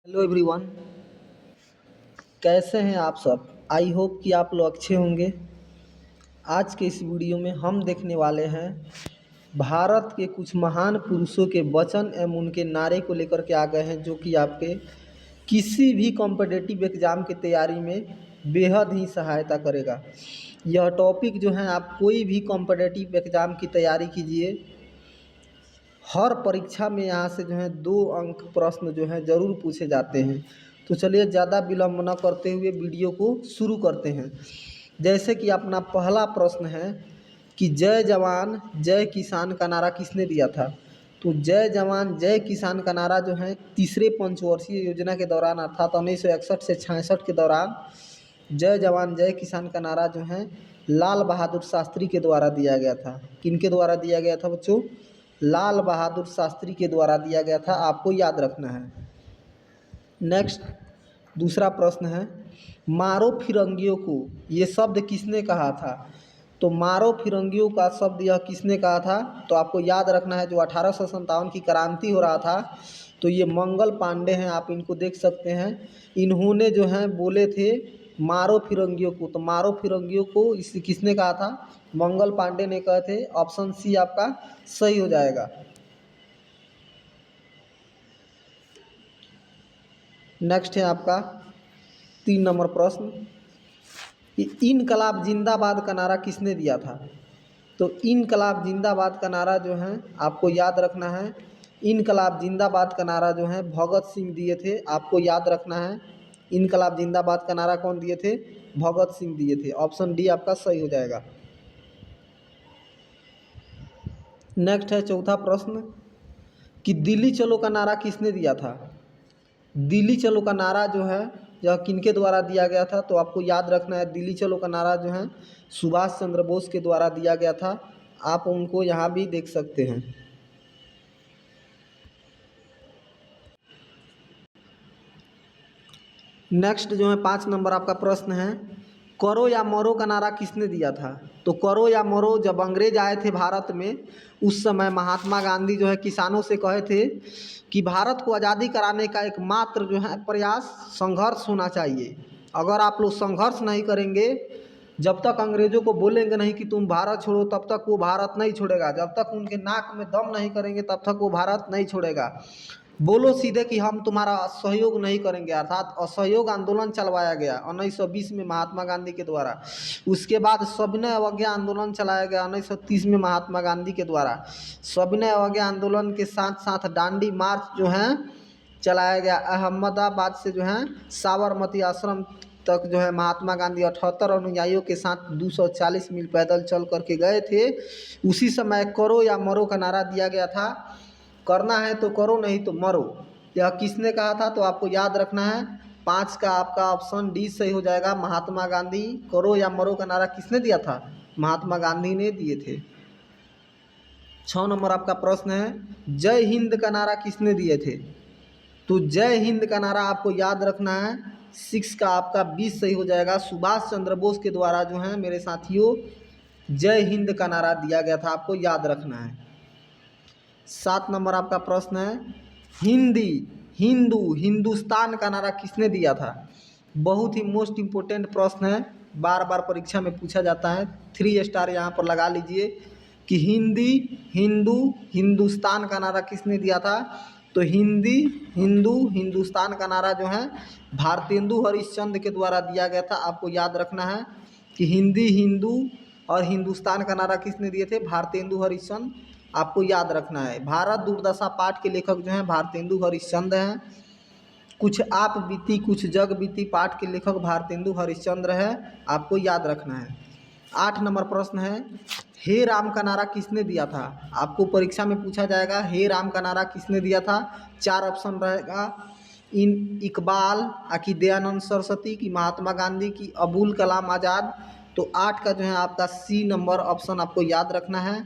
Hello everyone. कैसे हैं आप सब? आई होप कि आप लोग अच्छे होंगे। आज के इस वीडियो में हम देखने वाले हैं भारत के कुछ महान पुरुषों के वचन एवं उनके नारे को लेकर के आ गए हैं, जो कि आपके किसी भी कॉम्पिटिटिव एग्ज़ाम की तैयारी में बेहद ही सहायता करेगा। यह टॉपिक जो है, आप कोई भी कॉम्पिटिटिव एग्ज़ाम की तैयारी कीजिए, हर परीक्षा में यहाँ से जो है 2 अंक प्रश्न जो है ज़रूर पूछे जाते हैं। तो चलिए ज़्यादा विलम्ब न करते हुए वीडियो को शुरू करते हैं। जैसे कि अपना पहला प्रश्न है कि जय जवान जय किसान का नारा किसने दिया था? तो जय जवान जय किसान का नारा जो है तीसरे पंचवर्षीय योजना के दौरान अर्थात 1961 से 66 के दौरान जय जवान जय किसान का नारा जो है लाल बहादुर शास्त्री के द्वारा दिया गया था। किनके द्वारा दिया गया था बच्चों? लाल बहादुर शास्त्री के द्वारा दिया गया था, आपको याद रखना है। नेक्स्ट दूसरा प्रश्न है, मारो फिरंगियों को ये शब्द किसने कहा था? तो मारो फिरंगियों का शब्द यह किसने कहा था? तो आपको याद रखना है, जो 1857 की क्रांति हो रहा था, तो ये मंगल पांडे हैं, आप इनको देख सकते हैं। इन्होंने जो है बोले थे मारो फिरंगियों को। तो मारो फिरंगियों को इस किसने कहा था? मंगल पांडे ने कहे थे। ऑप्शन सी आपका सही हो जाएगा। नेक्स्ट है आपका 3 नंबर प्रश्न कि इनकलाब जिंदाबाद का नारा किसने दिया था? तो इनकलाब जिंदाबाद का नारा जो है आपको याद रखना है। इनकलाब जिंदाबाद का नारा जो है भगत सिंह दिए थे, आपको याद रखना है। इनकलाब जिंदाबाद का नारा कौन दिए थे? भगत सिंह दिए थे। ऑप्शन डी आपका सही हो जाएगा। नेक्स्ट है चौथा प्रश्न कि दिल्ली चलो का नारा किसने दिया था? दिल्ली चलो का नारा जो है यह किनके द्वारा दिया गया था? तो आपको याद रखना है, दिल्ली चलो का नारा जो है सुभाष चंद्र बोस के द्वारा दिया गया था। आप उनको यहाँ भी देख सकते हैं। नेक्स्ट जो है 5 नंबर आपका प्रश्न है, करो या मरो का नारा किसने दिया था? तो करो या मरो जब अंग्रेज आए थे भारत में, उस समय महात्मा गांधी जो है किसानों से कहे थे कि भारत को आज़ादी कराने का एकमात्र जो है प्रयास संघर्ष होना चाहिए। अगर आप लोग संघर्ष नहीं करेंगे, जब तक अंग्रेज़ों को बोलेंगे नहीं कि तुम भारत छोड़ो, तब तक वो भारत नहीं छोड़ेगा। जब तक उनके नाक में दम नहीं करेंगे, तब तक वो भारत नहीं छोड़ेगा। बोलो सीधे कि हम तुम्हारा सहयोग नहीं करेंगे, अर्थात असहयोग आंदोलन चलवाया गया 1920 में महात्मा गांधी के द्वारा। उसके बाद सविनय अवज्ञा आंदोलन चलाया गया 1930 में महात्मा गांधी के द्वारा। सविनय अवज्ञा आंदोलन के साथ साथ दांडी मार्च जो है चलाया गया। अहमदाबाद से जो है साबरमती आश्रम तक जो है महात्मा गांधी 78 अनुयायियों के साथ 240 मील पैदल चल करके गए थे। उसी समय करो या मरो का नारा दिया गया था। करना है तो करो, नहीं तो मरो। यह किसने कहा था? तो आपको याद रखना है, 5 का आपका ऑप्शन डी सही हो जाएगा। महात्मा गांधी। करो या मरो का नारा किसने दिया था? महात्मा गांधी ने दिए थे। 6 नंबर आपका प्रश्न है, जय हिंद का नारा किसने दिए थे? तो जय हिंद का नारा आपको याद रखना है। 6 का आपका 20 सही हो जाएगा। सुभाष चंद्र बोस के द्वारा जो है मेरे साथियों जय हिंद का नारा दिया गया था, आपको याद रखना है। 7 नंबर आपका प्रश्न है, हिंदी हिंदू हिंदुस्तान का नारा किसने दिया था? बहुत ही मोस्ट इम्पोर्टेंट प्रश्न है, बार बार परीक्षा में पूछा जाता है। 3 स्टार यहाँ पर लगा लीजिए कि हिंदी हिंदू हिंदुस्तान का नारा किसने दिया था? तो हिंदी हिंदू हिंदुस्तान का नारा जो है भारतेंदु हरिश्चंद्र के द्वारा दिया गया था। आपको याद रखना है कि हिंदी हिंदू और हिंदुस्तान का नारा किसने दिए थे? भारतेंदु हरिश्चंद्र। आपको याद रखना है। भारत दुर्दशा पाठ के लेखक जो हैं भारतेंदु हरिश्चंद्र हैं। कुछ आप बीती कुछ जग बीती पाठ के लेखक भारतेंदु हरिश्चंद्र है, आपको याद रखना है। 8 नंबर प्रश्न है, हे राम का नारा किसने दिया था? आपको परीक्षा में पूछा जाएगा हे राम का नारा किसने दिया था। 4 ऑप्शन रहेगा, इकबाल, आकि दयानंद सरस्वती, की महात्मा गांधी, की अबुल कलाम आज़ाद। तो 8 का जो है आपका सी नंबर ऑप्शन आपको याद रखना है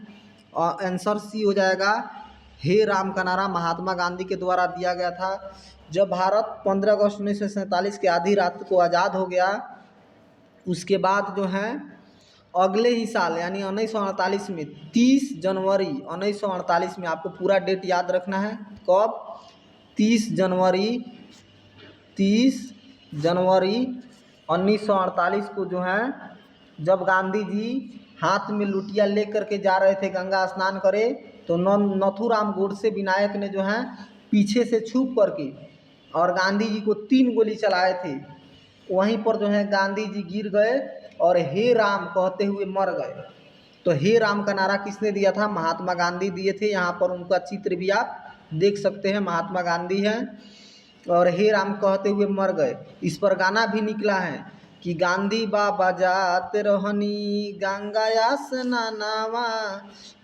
और आंसर सी हो जाएगा। हे राम का नारा महात्मा गांधी के द्वारा दिया गया था। जब भारत 15 अगस्त 1947 के आधी रात को आज़ाद हो गया, उसके बाद जो है अगले ही साल यानी 1948 में 30 जनवरी 1948 में, आपको पूरा डेट याद रखना है कब, 30 जनवरी 30 जनवरी 1948 को जो है, जब गांधी जी हाथ में लुटिया ले करके जा रहे थे गंगा स्नान करे, तो नथुराम गोडसे विनायक ने जो है पीछे से छुप करके और गांधी जी को 3 गोली चलाए थे। वहीं पर जो है गांधी जी गिर गए और हे राम कहते हुए मर गए। तो हे राम का नारा किसने दिया था? महात्मा गांधी दिए थे। यहाँ पर उनका चित्र भी आप देख सकते हैं, महात्मा गांधी हैं और हे राम कहते हुए मर गए। इस पर गाना भी निकला है कि गांधी बाबा जाते रहनी गंगा स्नानावा,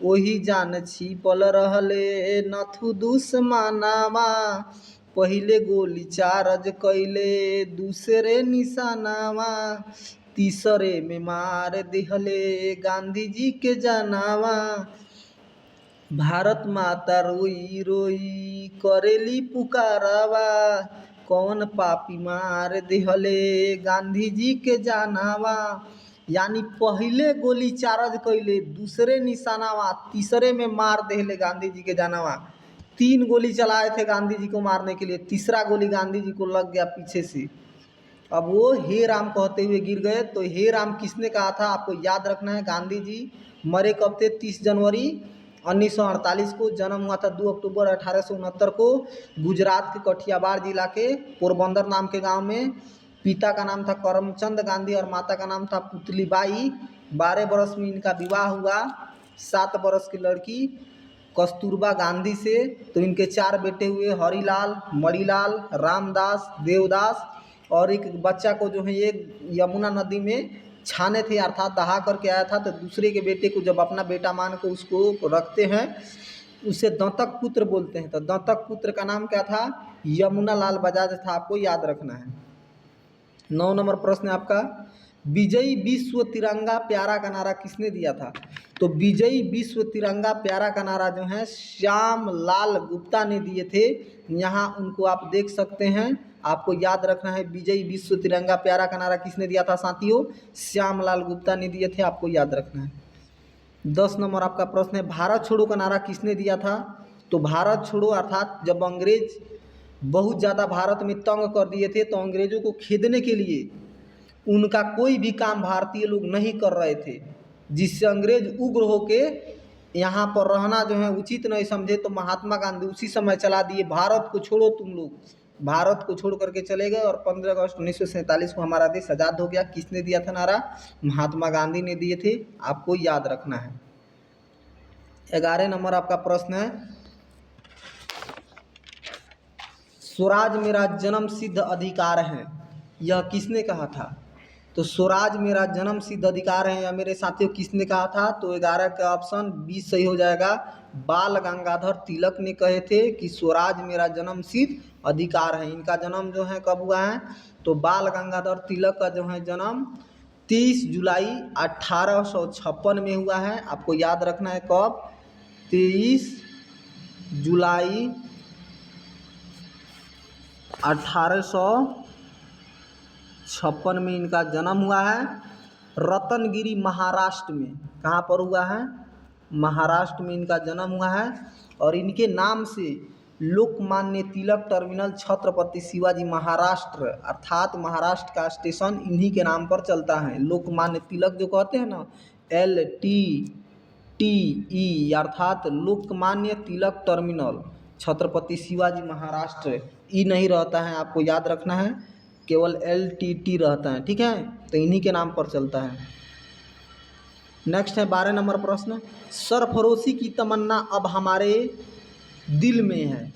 वही जान छिपल रहले नथु दुश्मनावा, पहिले गोली चार्ज कैले दूसरे निशानावा, तीसरे में मार दिहले गांधी जी के जनावा, भारत माता रोई रोई करेली पुकारावा, कौन पापी मार दिहले गांधी जी के जनावा। यानी पहले गोली चार्ज कैले, दूसरे निशानावा, तीसरे में मार दिहले गांधी जी के जनावा। 3 गोली चलाए थे गांधी जी को मारने के लिए, तीसरा गोली गांधी जी को लग गया पीछे से। अब वो हे राम कहते हुए गिर गए। तो हे राम किसने कहा था आपको याद रखना है। गांधी जी मरे कब थे? 30 जनवरी 1948 को। जन्म हुआ था 2 अक्टूबर 1869 को गुजरात के कठियावाड़ जिला के पोरबंदर नाम के गांव में। पिता का नाम था करमचंद गांधी और माता का नाम था पुतलीबाई। 12 बरस में इनका विवाह हुआ। 7 बरस की लड़की कस्तूरबा गांधी से। तो इनके 4 बेटे हुए, हरिलाल, मणिलाल, रामदास, देवदास, और एक बच्चा को जो है ये यमुना नदी में छाने थे, अर्थात दहा करके आया था। तो दूसरे के बेटे को जब अपना बेटा मान को उसको रखते हैं, उसे दंतक पुत्र बोलते हैं। तो दंतक पुत्र का नाम क्या था? यमुना लाल बजाज था। आपको याद रखना है। 9 नंबर प्रश्न है आपका, विजयी विश्व तिरंगा प्यारा का नारा किसने दिया था? तो विजयी विश्व तिरंगा प्यारा का नारा जो है श्याम लाल गुप्ता ने दिए थे। यहाँ उनको आप देख सकते हैं। आपको याद रखना है, विजयी विश्व तिरंगा प्यारा का नारा किसने दिया था साथियों? श्याम लाल गुप्ता ने दिए थे। आपको याद रखना है। 10 नंबर आपका प्रश्न है, भारत छोड़ो का नारा किसने दिया था? तो भारत छोड़ो अर्थात जब अंग्रेज बहुत ज़्यादा भारत में तंग कर दिए थे, तो अंग्रेजों को खेदने के लिए उनका कोई भी काम भारतीय लोग नहीं कर रहे थे, जिससे अंग्रेज उग्र होके यहाँ पर रहना जो है उचित नहीं समझे। तो महात्मा गांधी उसी समय चला दिए, भारत को छोड़ो तुम लोग। भारत को छोड़ करके चले गए और 15 अगस्त 1947 को हमारा देश आज़ाद हो गया। किसने दिया था नारा? महात्मा गांधी ने दिए थे। आपको याद रखना है। 11 नंबर आपका प्रश्न है, स्वराज मेरा जन्म सिद्ध अधिकार है, यह किसने कहा था? तो स्वराज मेरा जन्म सिद्ध अधिकार है या मेरे साथियों किसने कहा था? तो 11 का ऑप्शन 20 सही हो जाएगा। बाल गंगाधर तिलक ने कहे थे कि स्वराज मेरा जन्म सिद्ध अधिकार है। इनका जन्म जो है कब हुआ है? तो बाल गंगाधर तिलक का जो है जन्म 30 जुलाई 1856 में हुआ है। आपको याद रखना है कब? 23 जुलाई 1856 में इनका जन्म हुआ है। रतनगिरी महाराष्ट्र में। कहाँ पर हुआ है? महाराष्ट्र में इनका जन्म हुआ है। और इनके नाम से लोकमान्य तिलक टर्मिनल छत्रपति शिवाजी महाराष्ट्र, अर्थात महाराष्ट्र का स्टेशन इन्हीं के नाम पर चलता है। लोकमान्य तिलक जो कहते हैं ना, LTTE, अर्थात लोकमान्य तिलक टर्मिनल छत्रपति शिवाजी महाराष्ट्र। ई नहीं रहता है, आपको याद रखना है, केवल LTT रहता है। ठीक है, तो इन्हीं के नाम पर चलता है। नेक्स्ट है 12 नंबर प्रश्न, सरफरोशी की तमन्ना अब हमारे दिल में है,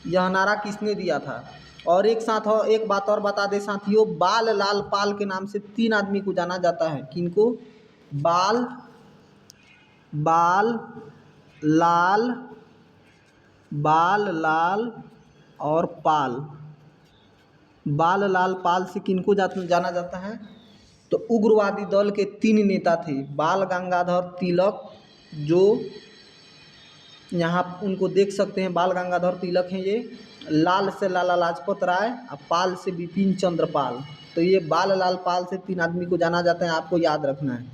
यह नारा किसने दिया था? और एक बात और बता दे साथियों, बाल लाल पाल के नाम से 3 आदमी को जाना जाता है। किनको? बाल लाल और पाल। बाल लाल पाल से किनको जाना जाता है? तो उग्रवादी दल के 3 नेता थे। बाल गंगाधर तिलक, जो यहाँ उनको देख सकते हैं, बाल गंगाधर तिलक हैं ये। लाल से लाला लाजपत राय और पाल से बिपिन चंद्र पाल। तो ये बाल लाल पाल से 3 आदमी को जाना जाता है। आपको याद रखना है।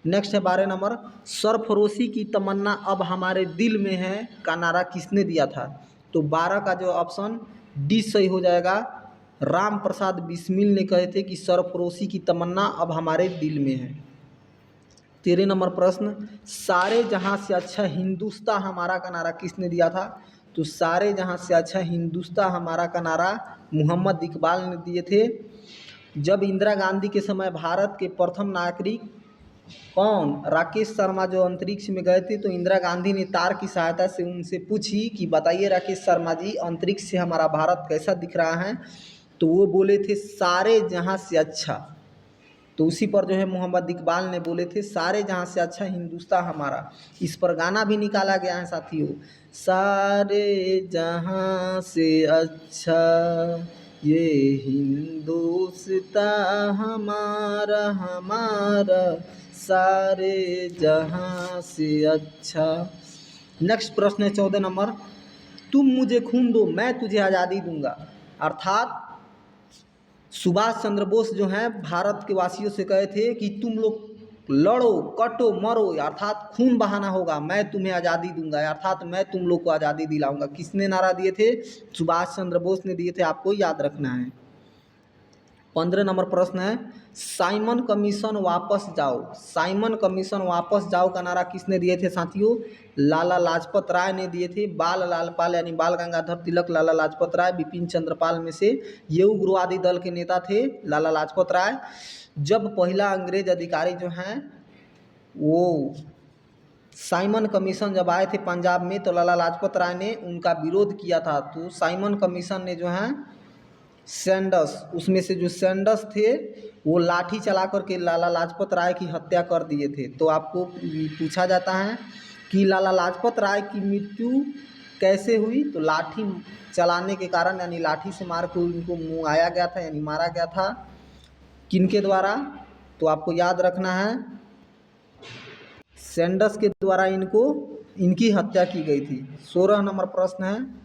नेक्स्ट है 12 नंबर, सरफरोशी की तमन्ना अब हमारे दिल में है का नारा किसने दिया था? तो 12 का जो ऑप्शन डी सही हो जाएगा, राम प्रसाद बिस्मिल ने कहे थे कि सरफरोशी की तमन्ना अब हमारे दिल में है। 13 नंबर प्रश्न, सारे जहां से अच्छा हिंदुस्तान हमारा का नारा किसने दिया था? तो सारे जहां से अच्छा हिंदुस्तान हमारा का नारा मोहम्मद इकबाल ने दिए थे। जब इंदिरा गांधी के समय भारत के प्रथम नागरिक कौन? राकेश शर्मा जो अंतरिक्ष में गए थे, तो इंदिरा गांधी ने तार की सहायता से उनसे पूछी कि बताइए राकेश शर्मा जी, अंतरिक्ष से हमारा भारत कैसा दिख रहा है? तो वो बोले थे सारे जहां से अच्छा। तो उसी पर जो है मोहम्मद इकबाल ने बोले थे सारे जहां से अच्छा हिंदुस्तान हमारा। इस पर गाना भी निकाला गया है साथियों, सारे जहां से अच्छा ये हिंदुस्तान हमारा हमारा, सारे जहां से अच्छा। नेक्स्ट प्रश्न है 14 नंबर, तुम मुझे खून दो मैं तुझे आज़ादी दूंगा। अर्थात सुभाष चंद्र बोस जो हैं भारत के वासियों से कहे थे कि तुम लोग लड़ो कटो मरो, अर्थात खून बहाना होगा, मैं तुम्हें आज़ादी दूंगा, अर्थात मैं तुम लोग को आज़ादी दिलाऊंगा। किसने नारा दिए थे? सुभाष चंद्र बोस ने दिए थे, आपको याद रखना है। 15 नंबर प्रश्न है, साइमन कमीशन वापस जाओ। साइमन कमीशन वापस जाओ का नारा किसने दिए थे साथियों? लाला लाजपत राय ने दिए थे। बाल लालपाल यानी बाल गंगाधर तिलक, लाला लाजपत राय, बिपिन चंद्रपाल में से ये उग्रवादी दल के नेता थे लाला लाजपत राय। जब पहला अंग्रेज अधिकारी जो हैं वो साइमन कमीशन जब आए थे पंजाब में, तो लाला लाजपत राय ने उनका विरोध किया था। तो साइमन कमीशन ने जो है सैंडस, उसमें से जो सैंडस थे वो लाठी चला कर के लाला लाजपत राय की हत्या कर दिए थे। तो आपको पूछा जाता है कि लाला लाजपत राय की मृत्यु कैसे हुई? तो लाठी चलाने के कारण, यानी लाठी से मार के उनको मुआया गया था, यानी मारा गया था। किनके द्वारा? तो आपको याद रखना है सैंडस के द्वारा इनकी हत्या की गई थी। 16 नंबर प्रश्न है,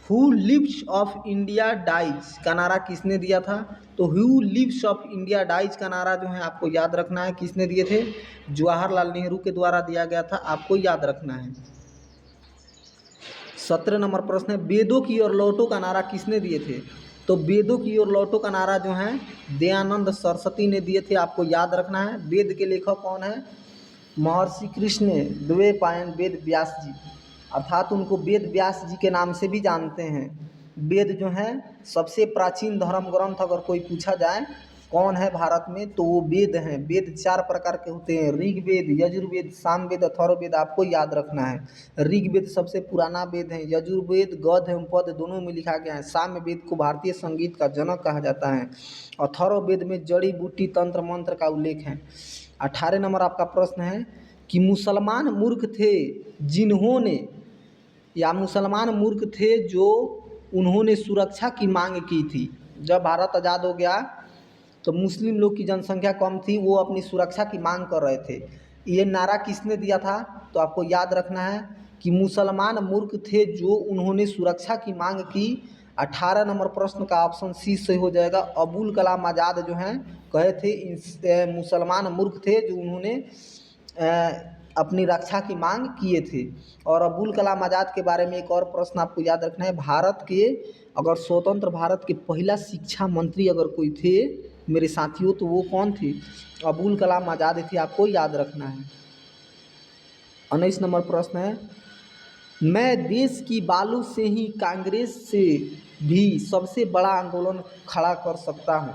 who lives if India dies का नारा किसने दिया था? तो who lives if India dies का नारा जो है आपको याद रखना है किसने दिए थे? जवाहरलाल नेहरू के द्वारा दिया गया था, आपको याद रखना है। 17 नंबर प्रश्न है, वेदों की ओर लौटो का नारा किसने दिए थे? तो वेदों की ओर लौटो का नारा जो है दयानंद सरस्वती ने दिए थे, आपको याद रखना है। वेद के लेखक कौन है? महर्षि कृष्ण द्वैपायन वेद व्यास जी, अर्थात उनको वेद व्यास जी के नाम से भी जानते हैं। वेद जो है सबसे प्राचीन धर्म ग्रंथ अगर कोई पूछा जाए कौन है भारत में, तो वो वेद हैं। वेद 4 प्रकार के होते हैं, ऋग्वेद, यजुर्वेद, सामवेद, अथर्ववेद, आपको याद रखना है। ऋग्वेद सबसे पुराना वेद है, यजुर्वेद गद्य एवं पद्य दोनों में लिखा गया है, सामवेद को भारतीय संगीत का जनक कहा जाता है, अथर्ववेद में जड़ी बूटी तंत्र मंत्र का उल्लेख है। 18 नंबर आपका प्रश्न है कि मुसलमान मूर्ख थे जिन्होंने, या मुसलमान मूर्ख थे जो उन्होंने सुरक्षा की मांग की थी। जब भारत आज़ाद हो गया तो मुस्लिम लोग की जनसंख्या कम थी, वो अपनी सुरक्षा की मांग कर रहे थे। ये नारा किसने दिया था? तो आपको याद रखना है कि मुसलमान मूर्ख थे जो उन्होंने सुरक्षा की मांग की। 18 नंबर प्रश्न का ऑप्शन सी से हो जाएगा। अबुल कलाम आज़ाद जो हैं कहे थे मुसलमान मूर्ख थे जो उन्होंने अपनी रक्षा की मांग किए थे। और अबुल कलाम आज़ाद के बारे में एक और प्रश्न आपको याद रखना है, भारत के अगर स्वतंत्र भारत के पहला शिक्षा मंत्री अगर कोई थे मेरे साथियों, तो वो कौन थे? अबुल कलाम आज़ाद थे, आपको याद रखना है। 19 नंबर प्रश्न है, मैं देश की बालू से ही कांग्रेस से भी सबसे बड़ा आंदोलन खड़ा कर सकता हूँ।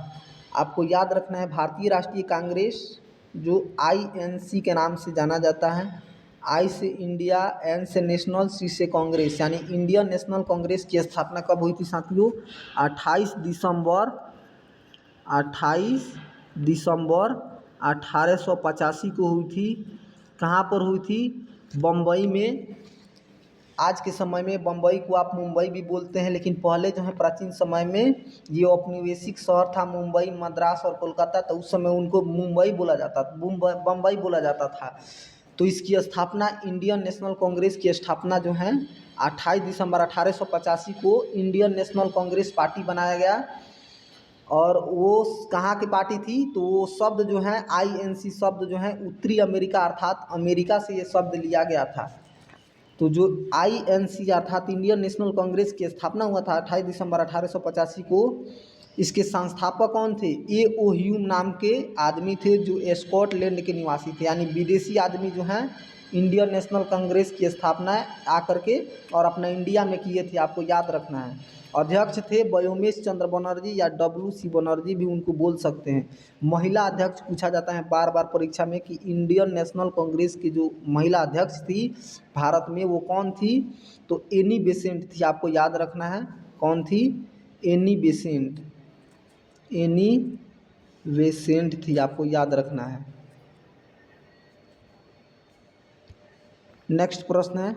आपको याद रखना है भारतीय राष्ट्रीय कांग्रेस जो INC के नाम से जाना जाता है, आई से इंडिया, एन से नेशनल, सी से कांग्रेस, यानी इंडियन नेशनल कांग्रेस की स्थापना कब हुई थी साथियों? 28 दिसंबर 1885 को हुई थी। कहाँ पर हुई थी? बम्बई में। आज के समय में बम्बई को आप मुंबई भी बोलते हैं, लेकिन पहले जो है प्राचीन समय में ये औपनिवेशिक शहर था मुंबई, मद्रास और कोलकाता, तो उस समय उनको मुंबई बोला जाता था, बम्बई बोला जाता था। तो इसकी स्थापना, इंडियन नेशनल कांग्रेस की स्थापना जो है 28 दिसंबर 1885 को इंडियन नेशनल कांग्रेस पार्टी बनाया गया। और वो कहाँ की पार्टी थी? तो वो शब्द जो है INC शब्द जो है उत्तरी अमेरिका अर्थात अमेरिका से ये शब्द लिया गया था। तो जो INC अर्थात इंडियन नेशनल कांग्रेस की स्थापना हुआ था 28 दिसंबर 1885 को, इसके संस्थापक कौन थे? A.O. ह्यूम नाम के आदमी थे जो स्कॉटलैंड के निवासी थे, यानी विदेशी आदमी जो हैं इंडियन नेशनल कांग्रेस की स्थापना आकर के और अपना इंडिया में किए थे, आपको याद रखना है। अध्यक्ष थे व्योमेश चंद्र बनर्जी या WC बनर्जी भी उनको बोल सकते हैं। महिला अध्यक्ष पूछा जाता है बार बार परीक्षा में कि इंडियन नेशनल कांग्रेस की जो महिला अध्यक्ष थी भारत में वो कौन थी? तो एनी बेसेंट थी, आपको याद रखना है। कौन थी? Annie Besant. एनी बेसेंट थी, आपको याद रखना है। नेक्स्ट प्रश्न है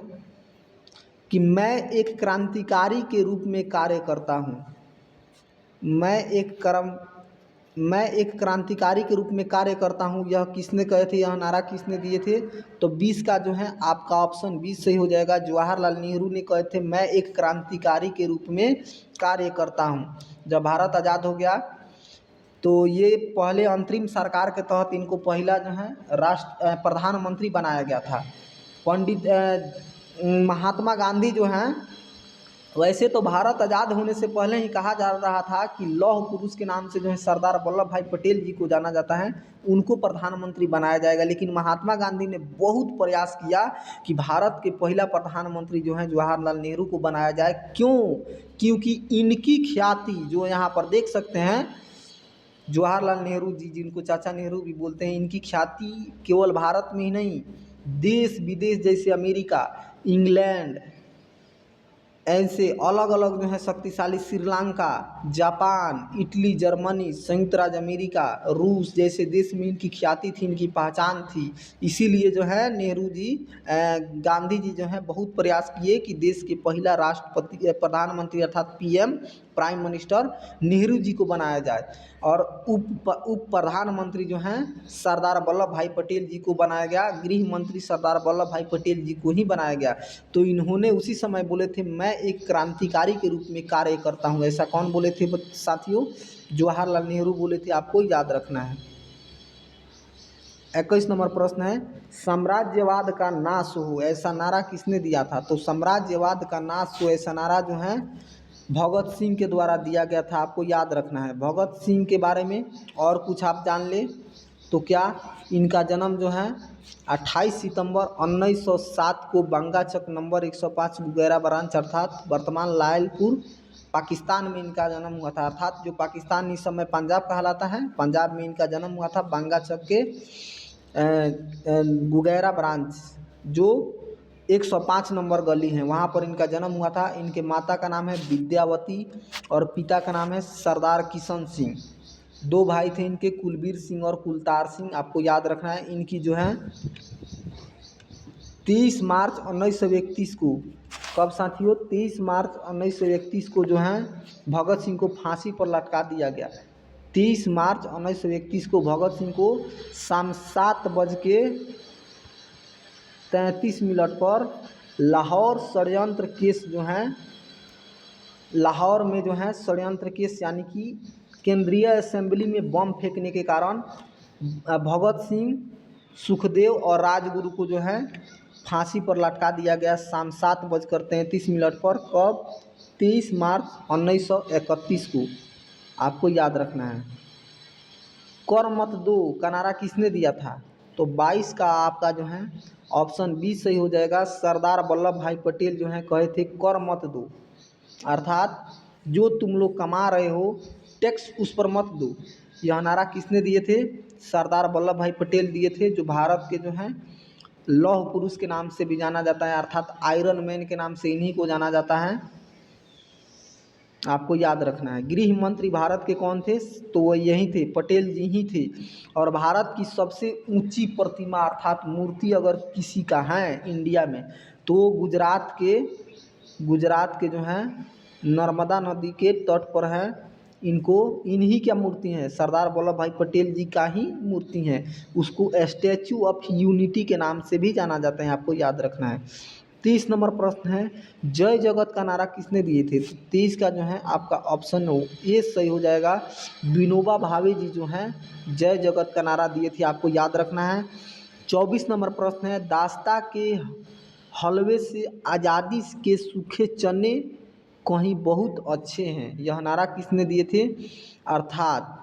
कि मैं एक क्रांतिकारी के रूप में कार्य करता हूँ। मैं एक क्रांतिकारी के रूप में कार्य करता हूँ, यह किसने कहे थे? यह नारा किसने दिए थे? तो 20 का जो है आपका ऑप्शन 20 सही हो जाएगा। जवाहरलाल नेहरू ने कहे थे मैं एक क्रांतिकारी के रूप में कार्य करता हूँ। जब भारत आज़ाद हो गया तो ये पहले अंतरिम सरकार के तहत इनको पहला जो है प्रधानमंत्री बनाया गया था। पंडित महात्मा गांधी जो हैं, वैसे तो भारत आज़ाद होने से पहले ही कहा जा रहा था कि लौह पुरुष के नाम से जो है सरदार वल्लभ भाई पटेल जी को जाना जाता है, उनको प्रधानमंत्री बनाया जाएगा। लेकिन महात्मा गांधी ने बहुत प्रयास किया कि भारत के पहला प्रधानमंत्री जो है जवाहरलाल नेहरू को बनाया जाए। क्यों? क्योंकि इनकी ख्याति जो यहाँ पर देख सकते हैं, जवाहरलाल नेहरू जी जिनको चाचा नेहरू भी बोलते हैं, इनकी ख्याति केवल भारत में ही नहीं, देश विदेश जैसे अमेरिका, इंग्लैंड, ऐसे अलग अलग जो है शक्तिशाली श्रीलंका, जापान, इटली, जर्मनी, संयुक्त राज्य अमेरिका, रूस जैसे देश में इनकी ख्याति थी, इनकी पहचान थी। इसीलिए जो है नेहरू जी गांधी जी जो है बहुत प्रयास किए कि देश के पहला राष्ट्रपति प्रधानमंत्री अर्थात PM prime minister Nehru ji को बनाया जाए और उप प्रधानमंत्री जो हैं सरदार वल्लभ भाई पटेल जी को बनाया गया। गृह मंत्री सरदार वल्लभ भाई पटेल जी को ही बनाया गया। तो इन्होंने उसी समय बोले थे मैं एक क्रांतिकारी के रूप में कार्य करता हूं। ऐसा कौन बोले थे साथियों? जवाहरलाल नेहरू बोले थे, आपको याद रखना है। 21 नंबर प्रश्न है साम्राज्यवाद का नाश हो ऐसा नारा किसने दिया था? तो साम्राज्यवाद का नाश हो ऐसा नारा जो है भगत सिंह के द्वारा दिया गया था, आपको याद रखना है। भगत सिंह के बारे में और कुछ आप जान ले तो क्या, इनका जन्म जो है 28 सितंबर 1907 को बंगाचक नंबर 105 गुगैरा ब्रांच अर्थात वर्तमान लायलपुर पाकिस्तान में इनका जन्म हुआ था। अर्थात जो पाकिस्तान इस समय पंजाब कहलाता है, पंजाब में इनका जन्म हुआ था बंगाचक के गुगैरा ब्रांच जो 105 नंबर गली है, वहाँ पर इनका जन्म हुआ था। इनके माता का नाम है विद्यावती और पिता का नाम है सरदार किशन सिंह। दो भाई थे इनके, कुलबीर सिंह और कुलतार सिंह, आपको याद रखना है। इनकी जो है 30 मार्च 1931 को, कब साथियों? 30 मार्च 1931 को जो है भगत सिंह को फांसी पर लटका दिया गया। 30 मार्च 1931 को भगत सिंह को शाम 7:33 पर लाहौर षड्यंत्र केस जो है, लाहौर में जो है षड्यंत्र केस यानी कि केंद्रीय असेंबली में बम फेंकने के कारण भगत सिंह, सुखदेव और राजगुरु को जो है फांसी पर लटका दिया गया शाम 7:33 पर। कब? 23 मार्च 1931 को, आपको याद रखना है। कर मत दो का नारा किसने दिया था? तो 22 का आपका जो है ऑप्शन 20 सही हो जाएगा। सरदार वल्लभ भाई पटेल जो है कहे थे कर मत दो, अर्थात जो तुम लोग कमा रहे हो टैक्स उस पर मत दो। यह नारा किसने दिए थे? सरदार वल्लभ भाई पटेल दिए थे, जो भारत के जो हैं लौह पुरुष के नाम से भी जाना जाता है, अर्थात आयरन मैन के नाम से इन्हीं को जाना जाता है, आपको याद रखना है। गृह मंत्री भारत के कौन थे? तो वो यही थे, पटेल जी ही थे। और भारत की सबसे ऊंची प्रतिमा अर्थात मूर्ति अगर किसी का है इंडिया में तो गुजरात के जो है नर्मदा नदी के तट पर है। इन्हीं क्या मूर्ति है? सरदार वल्लभ भाई पटेल जी का ही मूर्ति है। उसको स्टैचू ऑफ यूनिटी के नाम से भी जाना जाता है, आपको याद रखना है। 30 नंबर प्रश्न है जय जगत का नारा किसने दिए थे? 30 का जो है आपका ऑप्शन ए सही हो जाएगा। विनोबा भावे जी जो हैं जय जगत का नारा दिए थे, आपको याद रखना है। 24 नंबर प्रश्न है दास्ता के हलवे से आज़ादी के सूखे चने कहीं बहुत अच्छे हैं, यह नारा किसने दिए थे? अर्थात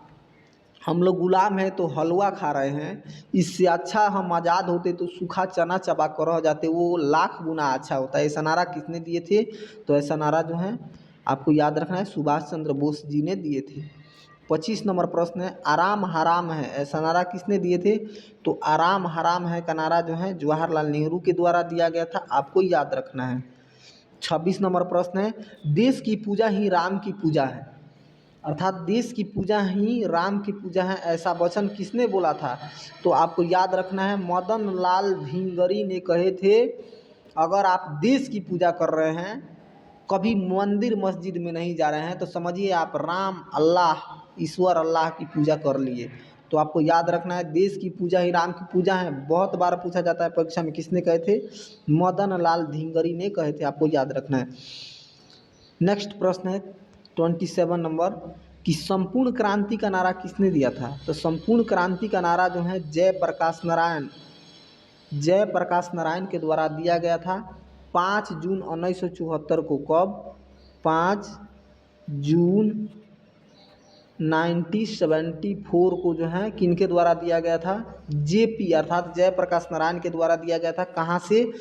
हम लोग गुलाम हैं तो हलवा खा रहे हैं, इससे अच्छा हम आज़ाद होते तो सूखा चना चबा कर रह जाते, वो लाख गुना अच्छा होता है। ऐसा नारा किसने दिए थे? तो ऐसा नारा जो है आपको याद रखना है, सुभाष चंद्र बोस जी ने दिए थे। 25 नंबर प्रश्न है, आराम हराम है, ऐसा नारा किसने दिए थे? तो आराम हराम है का नारा जो है जवाहरलाल नेहरू के द्वारा दिया गया था, आपको याद रखना है। 26 नंबर प्रश्न है, देश की पूजा ही राम की पूजा है, अर्थात देश की पूजा ही राम की पूजा है, ऐसा वचन किसने बोला था? तो आपको याद रखना है, मदन लाल धिंगरी ने कहे थे, अगर आप देश की पूजा कर रहे हैं, कभी मंदिर मस्जिद में नहीं जा रहे हैं, तो समझिए आप राम अल्लाह ईश्वर अल्लाह की पूजा कर लिए। तो आपको याद रखना है, देश की पूजा ही राम की पूजा है, बहुत बार पूछा जाता है परीक्षा में, किसने कहे थे? मदन लाल धिंगरी ने कहे थे, आपको याद रखना है। नेक्स्ट प्रश्न है 27 नंबर, कि संपूर्ण क्रांति का नारा किसने दिया था? तो संपूर्ण क्रांति का नारा जो है जय प्रकाश नारायण के द्वारा दिया गया था 5 जून 1974 को। कब? 5 जून 1974 को जो है किनके द्वारा दिया गया था? जेपी अर्थात जय प्रकाश नारायण के द्वारा दिया गया था। कहाँ से?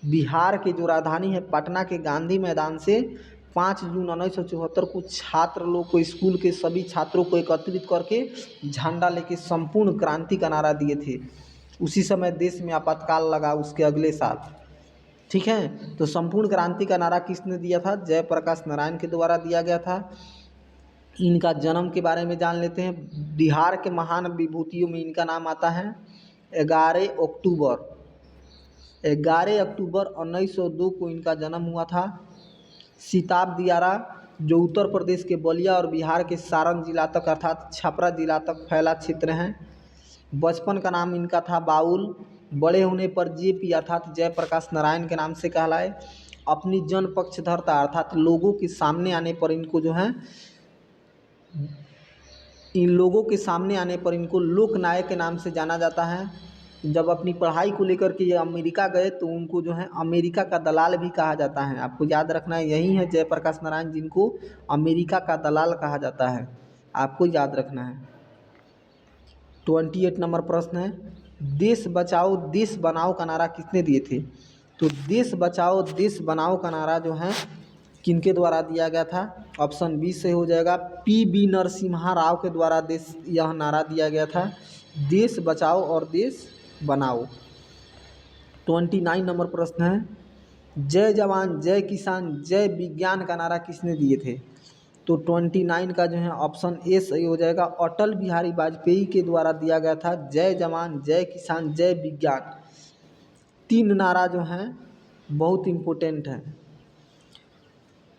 बिहार के जो राजधानी है पटना के गांधी मैदान से 5 जून 1974 को छात्र लोग को, स्कूल के सभी छात्रों को एकत्रित करके झंडा लेके संपूर्ण क्रांति का नारा दिए थे। उसी समय देश में आपातकाल लगा उसके अगले साल, ठीक है। तो संपूर्ण क्रांति का नारा किसने दिया था? जय प्रकाश नारायण के द्वारा दिया गया था। इनका जन्म के बारे में जान लेते हैं। बिहार के महान विभूतियों में इनका नाम आता है 11 अक्टूबर 1902 को इनका जन्म हुआ था। सिताब दियारा जो उत्तर प्रदेश के बलिया और बिहार के सारण जिला तक अर्थात छपरा जिला तक फैला क्षेत्र है। बचपन का नाम इनका था बाउल, बड़े होने पर जेपी अर्थात जय प्रकाश नारायण के नाम से कहलाए। अपनी जन पक्षधरता अर्थात लोगों के सामने आने पर इनको जो है लोकनायक के नाम से जाना जाता है। जब अपनी पढ़ाई को लेकर के ये अमेरिका गए तो उनको जो है अमेरिका का दलाल भी कहा जाता है। आपको याद रखना है, यही है जयप्रकाश नारायण जिनको अमेरिका का दलाल कहा जाता है, आपको याद रखना है। 28 नंबर प्रश्न है, देश बचाओ देश बनाओ का नारा किसने दिए थे? तो देश बचाओ देश बनाओ का नारा जो है किनके द्वारा दिया गया था? ऑप्शन बी से हो जाएगा, पी नरसिम्हा राव के द्वारा यह नारा दिया गया था, देश बचाओ और देश बनाओ। 29 नंबर प्रश्न है, जय जवान जय किसान जय विज्ञान का नारा किसने दिए थे? तो 29 का जो है ऑप्शन ए सही हो जाएगा, अटल बिहारी वाजपेयी के द्वारा दिया गया था, जय जवान जय किसान जय विज्ञान। 3 नारा जो हैं बहुत इम्पोर्टेंट है।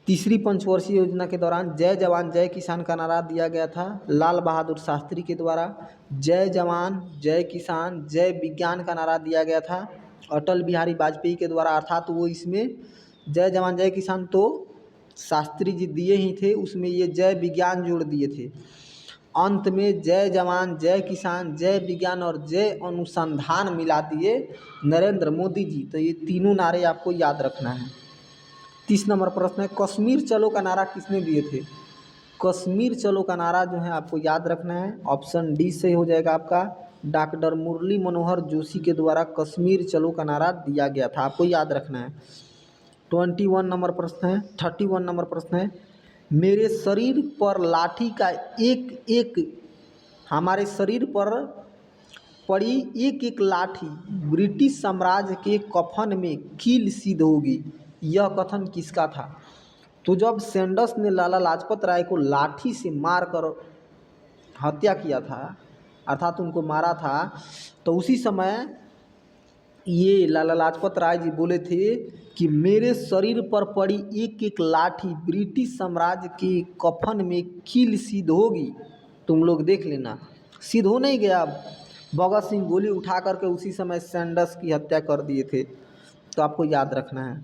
तीसरी पंचवर्षीय योजना के दौरान जय जवान जय किसान का नारा दिया गया था लाल बहादुर शास्त्री के द्वारा। जय जवान जय किसान जय विज्ञान का नारा दिया गया था अटल बिहारी वाजपेयी के द्वारा, अर्थात वो इसमें जय जवान जय किसान तो शास्त्री जी दिए ही थे, उसमें ये जय विज्ञान जोड़ दिए थे। अंत में जय जवान जय किसान जय विज्ञान और जय अनुसंधान मिला दिए नरेंद्र मोदी जी। तो ये तीनों नारे आपको याद रखना है। 30 नंबर प्रश्न है, कश्मीर चलो का नारा किसने दिए थे? कश्मीर चलो का नारा जो है आपको याद रखना है, ऑप्शन डी से हो जाएगा आपका, डॉक्टर मुरली मनोहर जोशी के द्वारा कश्मीर चलो का नारा दिया गया था, आपको याद रखना है। 31 नंबर प्रश्न है, 31 नंबर प्रश्न है, मेरे शरीर पर लाठी का एक एक हमारे शरीर पर पड़ी एक एक लाठी ब्रिटिश साम्राज्य के कफन में कील सिद्ध होगी, यह कथन किसका था? तो जब सैंडर्स ने लाला लाजपत राय को लाठी से मार कर हत्या किया था अर्थात उनको मारा था, तो उसी समय ये लाला लाजपत राय जी बोले थे कि मेरे शरीर पर पड़ी एक एक लाठी ब्रिटिश साम्राज्य के कफन में कील सिद्ध होगी, तुम लोग देख लेना। सिद्ध हो नहीं गया, भगत सिंह गोली उठा करके उसी समय सैंडर्स की हत्या कर दिए थे, तो आपको याद रखना है।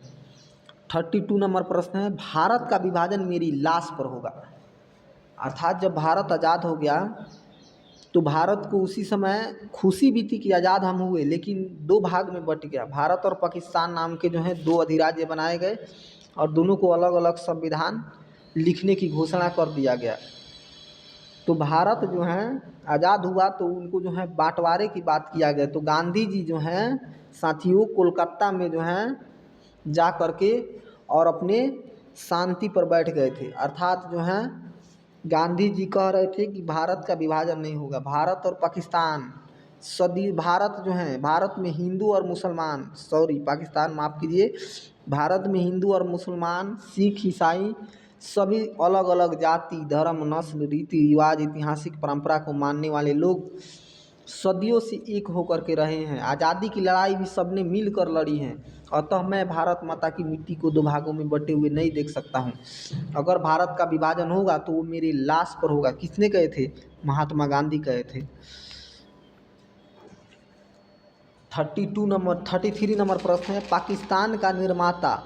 32 नंबर प्रश्न है, भारत का विभाजन मेरी लाश पर होगा, अर्थात जब भारत आज़ाद हो गया तो भारत को उसी समय खुशी भी थी कि आज़ाद हम हुए, लेकिन दो भाग में बट गया। भारत और पाकिस्तान नाम के जो हैं दो अधिराज्य बनाए गए और दोनों को अलग अलग संविधान लिखने की घोषणा कर दिया गया। तो भारत जो है आज़ाद हुआ तो उनको जो है बांटवारे की बात किया गया। तो गांधी जी जो हैं साथियों कोलकाता में जो हैं जा कर के और अपने शांति पर बैठ गए थे। अर्थात जो हैं गांधी जी कह रहे थे कि भारत का विभाजन नहीं होगा। भारत और पाकिस्तान सदी भारत जो है भारत में हिंदू और मुसलमान पाकिस्तान माफ़ कीजिए, भारत में हिंदू और मुसलमान सिख ईसाई सभी अलग अलग जाति धर्म नस्ल रीति रिवाज ऐतिहासिक परंपरा को मानने वाले लोग सदियों से एक होकर के रहे हैं। आज़ादी की लड़ाई भी सबने मिलकर लड़ी है। अतः मैं भारत माता की मिट्टी को दो भागों में बटे हुए नहीं देख सकता हूँ। अगर भारत का विभाजन होगा तो वो मेरी लाश पर होगा। किसने कहे थे? महात्मा गांधी कहे थे। 33 नंबर प्रश्न है, पाकिस्तान का निर्माता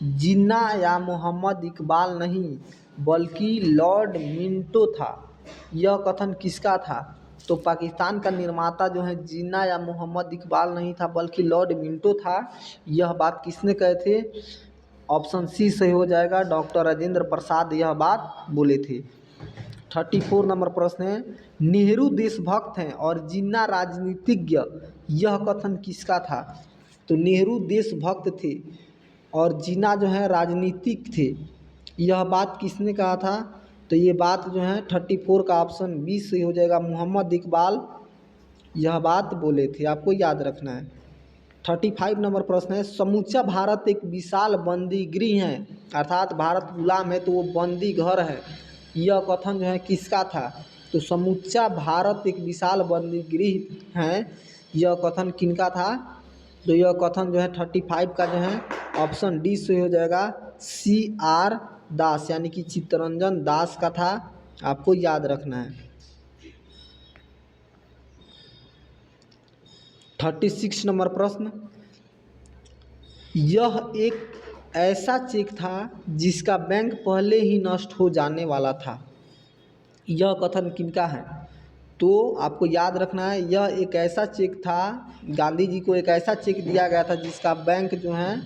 जिन्ना या मोहम्मद इकबाल नहीं बल्कि लॉर्ड मिंटो था। यह कथन किसका था? तो पाकिस्तान का निर्माता जो है जिन्ना या मोहम्मद इकबाल नहीं था बल्कि लॉर्ड मिंटो था। यह बात किसने कहे थे? ऑप्शन सी सही हो जाएगा, डॉक्टर राजेंद्र प्रसाद यह बात बोले थे। 34 नंबर प्रश्न है, नेहरू देशभक्त हैं और जिन्ना राजनीतिज्ञ, यह कथन किसका था? तो नेहरू देशभक्त थे और जिन्ना जो है राजनीतिक थे। यह बात किसने कहा था? तो ये बात जो है 34 का ऑप्शन बी सही हो जाएगा, मोहम्मद इकबाल यह बात बोले थे। आपको याद रखना है। 35 नंबर प्रश्न है, समूचा भारत एक विशाल बंदी गृह है, अर्थात भारत गुलाम है तो वो बंदी घर है। यह कथन जो है किसका था? तो समूचा भारत एक विशाल बंदी गृह है, यह कथन किनका था? तो यह कथन जो है 35 का जो है ऑप्शन डी से हो जाएगा, CR दास यानी कि चित्तरंजन दास का था। आपको याद रखना है। 36 नंबर प्रश्न, यह एक ऐसा चेक था जिसका बैंक पहले ही नष्ट हो जाने वाला था। यह कथन किनका है? तो आपको याद रखना है, यह एक ऐसा चेक था, गांधी जी को एक ऐसा चेक दिया गया था जिसका बैंक जो है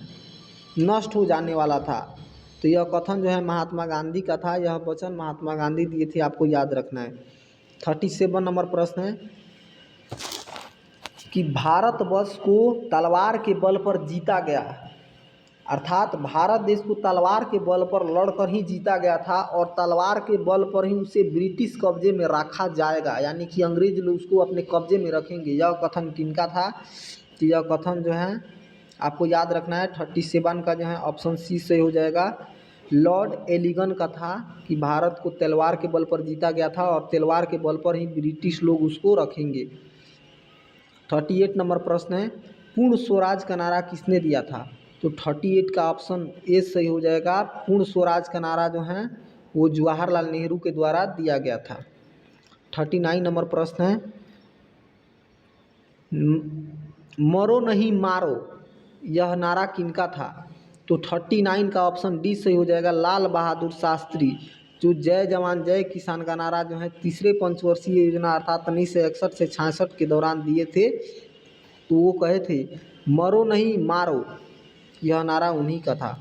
नष्ट हो जाने वाला था। तो यह कथन जो है महात्मा गांधी का था। यह वचन महात्मा गांधी दिए थे, आपको याद रखना है। 37 नंबर प्रश्न है कि भारतवर्ष को तलवार के बल पर जीता गया, अर्थात भारत देश को तलवार के बल पर लड़कर ही जीता गया था और तलवार के बल पर ही उसे ब्रिटिश कब्जे में रखा जाएगा, यानी कि अंग्रेज लोग उसको अपने कब्जे में रखेंगे। यह कथन किनका था? तो यह कथन जो है आपको याद रखना है। 37 का जो है ऑप्शन सी से हो जाएगा, लॉर्ड एलिगन का था कि भारत को तलवार के बल पर जीता गया था और तलवार के बल पर ही ब्रिटिश लोग उसको रखेंगे। 38 नंबर प्रश्न है, पूर्ण स्वराज का नारा किसने दिया था? तो 38 का ऑप्शन ए सही हो जाएगा। पूर्ण स्वराज का नारा जो है वो जवाहरलाल नेहरू के द्वारा दिया गया था। 39 नंबर प्रश्न है, मरो नहीं मारो, यह नारा किनका था? तो 39 का ऑप्शन डी सही हो जाएगा, लाल बहादुर शास्त्री। जो जय जवान जय किसान का नारा जो है तीसरे पंचवर्षीय योजना अर्थात 1961 से 66 के दौरान दिए थे, तो वो कहे थे मरो नहीं मारो, यह नारा उन्हीं का था।